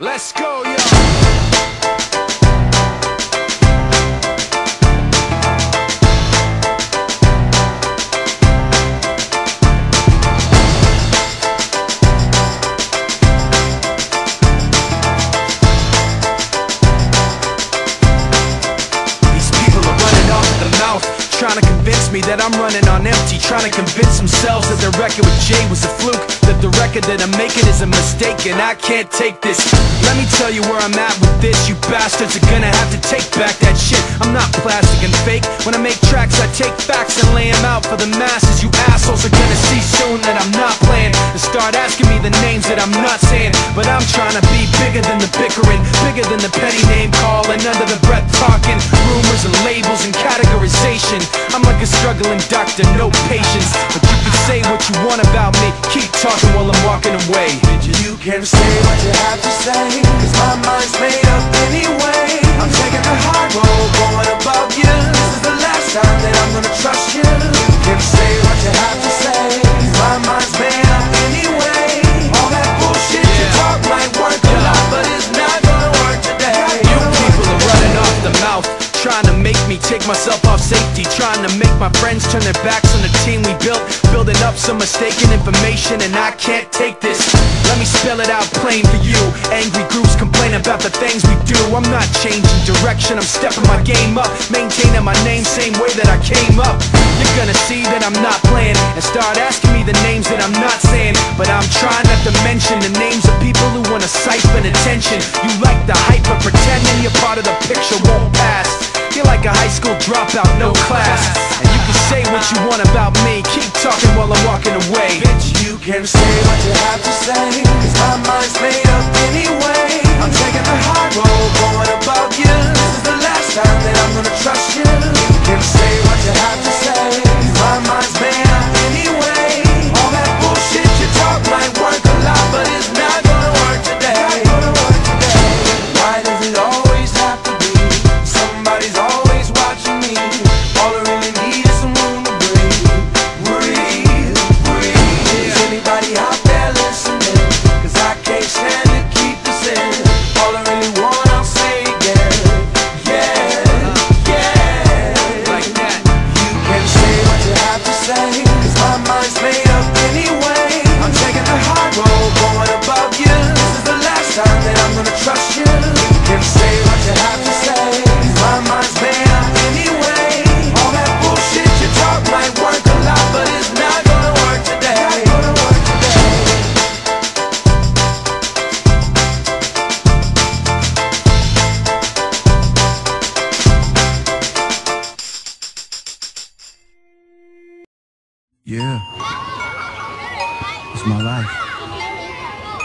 Let's go, yo. Trying to convince me that I'm running on empty, trying to convince themselves that the record with Jay was a fluke, that the record that I'm making is a mistake, and I can't take this. Let me tell you where I'm at with this. You bastards are gonna have to take back that shit. I'm not plastic and fake. When I make tracks, I take facts and lay them out for the masses. You assholes are gonna see soon that I'm not playing, and start asking me the names that I'm not saying. But I'm trying to be bigger than the bickering, bigger than the petty name calling, under the breath talking, rumors and labels and categorization. I'm like a struggling doctor, no patience. But you can say what you want about me, keep talking while I'm walking away. You can say what you have to say, cause my mind's made up anyway. I'm taking the hard road, going above you. This is the last time that I'm gonna trust you. You can say what you have to say, cause my mind's made up anyway. All that bullshit you talk might work a lot, but it's not gonna work today. You people are running off the mouth, trying to make me take myself off safety, trying to make my friends turn their backs on the team we built, building up some mistaken information, and I can't take this. Let me spell it out plain for you. Angry groups complain about the things we do. I'm not changing direction, I'm stepping my game up, maintaining my name same way that I came up. You're gonna see that I'm not playing, and start asking me the names that I'm not saying. But I'm trying not to mention the names of people who wanna siphon attention. You like the hype, but pretending you're part of the picture won't pass. You're like a high school dropout, no class. And you can say what you want about me, keep talking while I'm walking away. Bitch, you can say what you have to say, cause my mind's made up anyway. I'm taking the hard road, going above you. This is the last time that I'm gonna trust you. You can say what you have to say, cause my mind's made up anyway. All that bullshit you talk might work a lot, but it's not gonna work today. Why does it always have to be somebody's always watching me? All I really need is some room to breathe. Breathe, breathe. Is anybody out there listening? Cause I can't stand to keep this in. All I really want, I'll say again. Yeah, yeah. Like that. You can say what you have to say, cause my mind's made up anyway. I'm taking the hard road, going above you. This is the last time that I'm gonna trust you. You can say what you have to say, cause my mind's made up anyway. All that bullshit you talk might work a lot, but it's not gonna work today. Yeah, it's my life.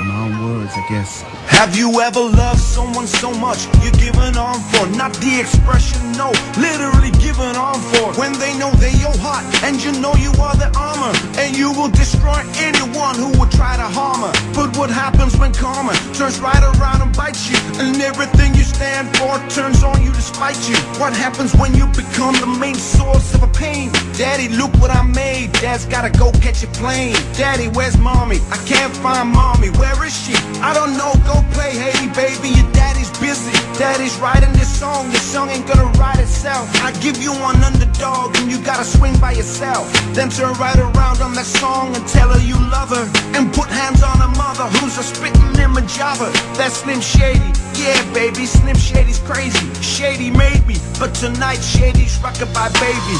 In my own words, I guess. Have you ever loved someone so much you're giving on for? Not the expression, no, literally giving on for. When they know they're your heart and you know you are the armor, and you will destroy anyone who would try to harm her. But what happens when karma turns right around and bites you, and everything you stand for turns on you to spite you? What happens when you become the main source of a pain? Daddy, look what I made. Dad's gotta go catch a plane. Daddy, where's mommy? I can't find mommy. Where is she? I don't know, go play, hey baby, your daddy's busy. Daddy's writing this song, your song ain't gonna write itself. I give you an underdog and you gotta swing by yourself. Then turn right around on that song and tell her you love her, and put hands on her mother who's a spitting image of her. That's Slim Shady, yeah baby, Slim Shady's crazy. Shady made me, but tonight Shady's rockin' by baby.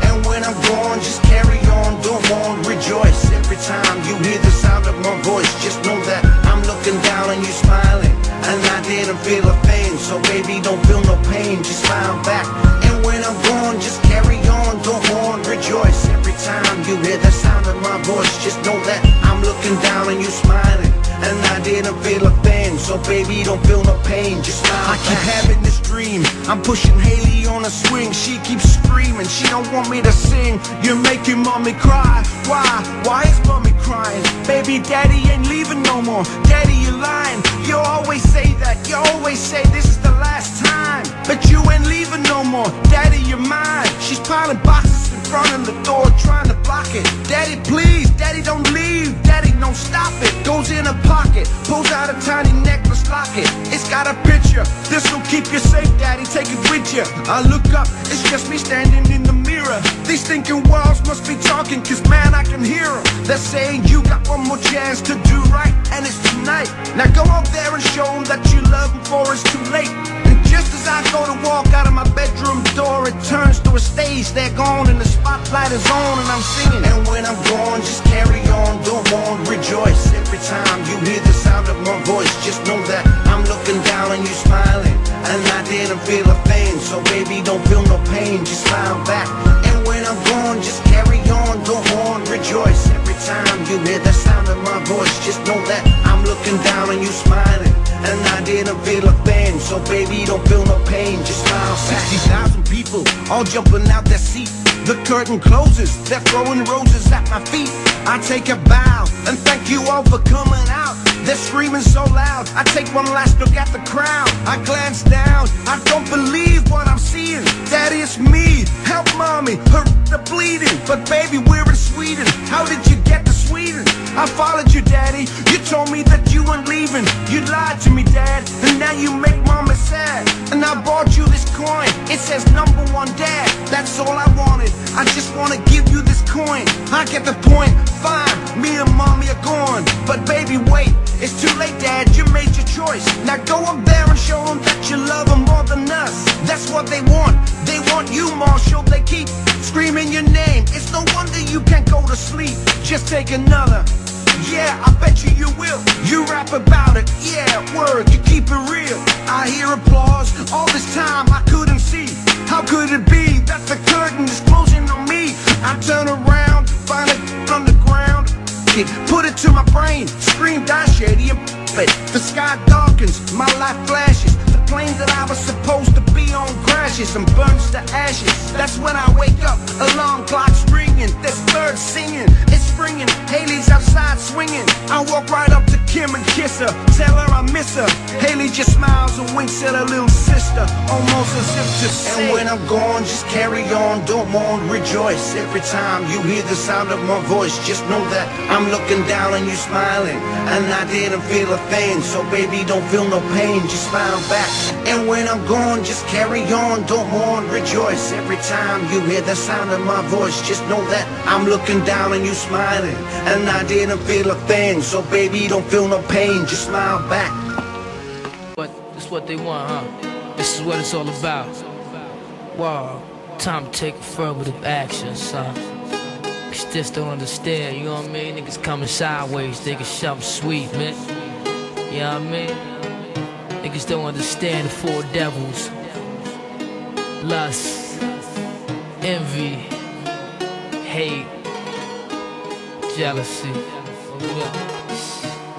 And when I'm gone, just carry on, don't mourn, rejoice. Every time you hear the sound of my voice, just know that I'm looking down on you smiling, and I didn't feel a thing. So baby, don't feel no pain, just smile back. And when I'm gone, just carry on, don't mourn, rejoice. Every time you hear the sound of my voice, just know that I'm looking down on you smiling, and I didn't feel a thing. So baby, don't feel no pain, just smile back. I keep having this dream, I'm pushing Haley on a swing. She keeps screaming, she don't want me to sing. You're making mommy cry. Why is mommy crying? Baby, daddy ain't leaving no more. Daddy, you're lying. You always say that, you always say this is the last time, but you ain't leaving no more. Daddy, you're mine. She's piling boxes in front of the door, trying to block it. Daddy, please, daddy, Daddy, don't leave, Daddy, don't stop it. Goes in a pocket, pulls out a tiny necklace locket. It's got a picture, this'll keep you safe, Daddy, take it with you. I look up, it's just me standing in the mirror. These thinking walls must be talking, cause man, I can hear them. They're saying you got one more chance to do right, and it's tonight. Now go out there and show them that you love them before it's too late. And just as I go to walk out of my bedroom door, it turns to a stage, they're gone and the spotlight is on and I'm singing. And when I'm gone, just carry on, don't mourn, rejoice. Every time you hear the sound of my voice, just know that I'm looking down and you smiling, and I didn't feel a thing. So baby, don't feel no pain, just smile back. And when I'm gone, just carry on, don't mourn, rejoice. Every time you hear the sound of my voice, just know that I'm looking down and you smiling, and I didn't feel a thing. So baby, don't feel no pain, just smile back. 60,000 people all jumping out their seat. The curtain closes, they're throwing roses at my feet. I take a bow and thank you all for coming out. They're screaming so loud, I take one last look at the crowd. I glance down, I don't believe what I'm seeing. Daddy, it's me, help mommy, her the bleeding. But baby, we're in Sweden, how did you get to Sweden? I followed you, Daddy, you told me that you weren't leaving. You lied to me, Dad, and now you make Mama sad. And I bought you this coin, it says #1 Dad. That's all I wanted, I just wanna give you this coin. I get the point, fine, me and Mommy are gone. But baby, wait, it's too late, Dad, you made your choice. Now go up there and show them that you love them more than us. That's what they want you, Marshall. They keep screaming your name, it's no wonder you can't go to sleep. Just take another, yeah, I bet you will. You rap about it, yeah, word, you keep it real. I hear applause, all this time I couldn't see. How could it be that the curtain is closing on me? I turn around, find it on the ground, put it to my brain, scream, die shady and it. The sky darkens, my life flashes. The plane that I was supposed to be on crashes and burns to ashes. That's when I wake up, alarm clock's ringing, there's birds singing, it's springing, Haley's outside swinging. I walk right up to Kim and kiss her, tell her I miss her. Haley just smiles and winks at her little sister, almost as if to say, and when I'm gone, just carry on, don't mourn, rejoice. Every time you hear the sound of my voice, just know that I'm looking down and you smiling, and I didn't feel a thing. So baby, don't feel no pain, just smile back. And when I'm gone, just carry on, don't mourn, rejoice. Every time you hear the sound of my voice, just know that I'm looking down and you smiling, and I didn't feel a thing. So baby, don't feel no pain, just smile back. But that's what they want, huh? This is what it's all about. Wow, time to take affirmative action, son. Cause just don't understand, you know what I mean? Niggas coming sideways, thinking something sweet, man. You know what I mean? Niggas don't understand the four devils: lust, envy, hate, jealousy.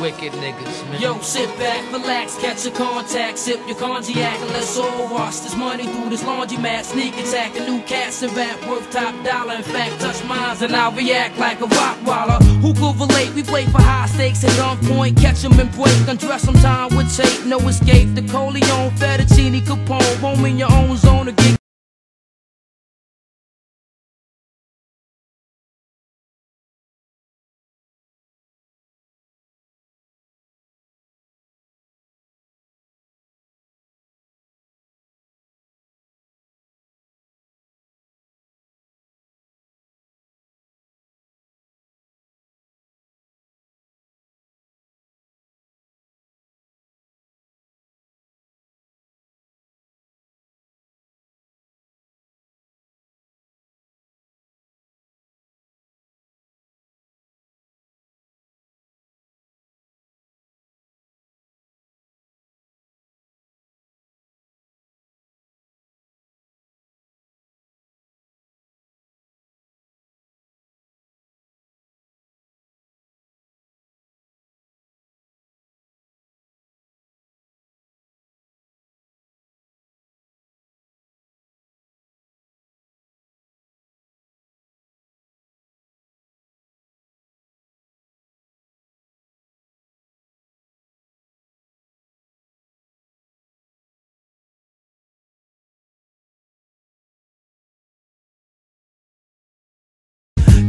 Wicked niggas, man. Yo, sit back, relax, catch your contact, sip your cognac, and let's all wash this money through this laundromat. Sneak attack, a new cats and rap worth top dollar. In fact, touch mines and I'll react like a rock waller. Who could relate? We play for high stakes at gun point, catch them and break, undress them time with tape, no escape. The Coleon, Fettuccine, Capone, home in your own zone again.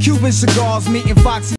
Cuban cigars, meeting Foxy.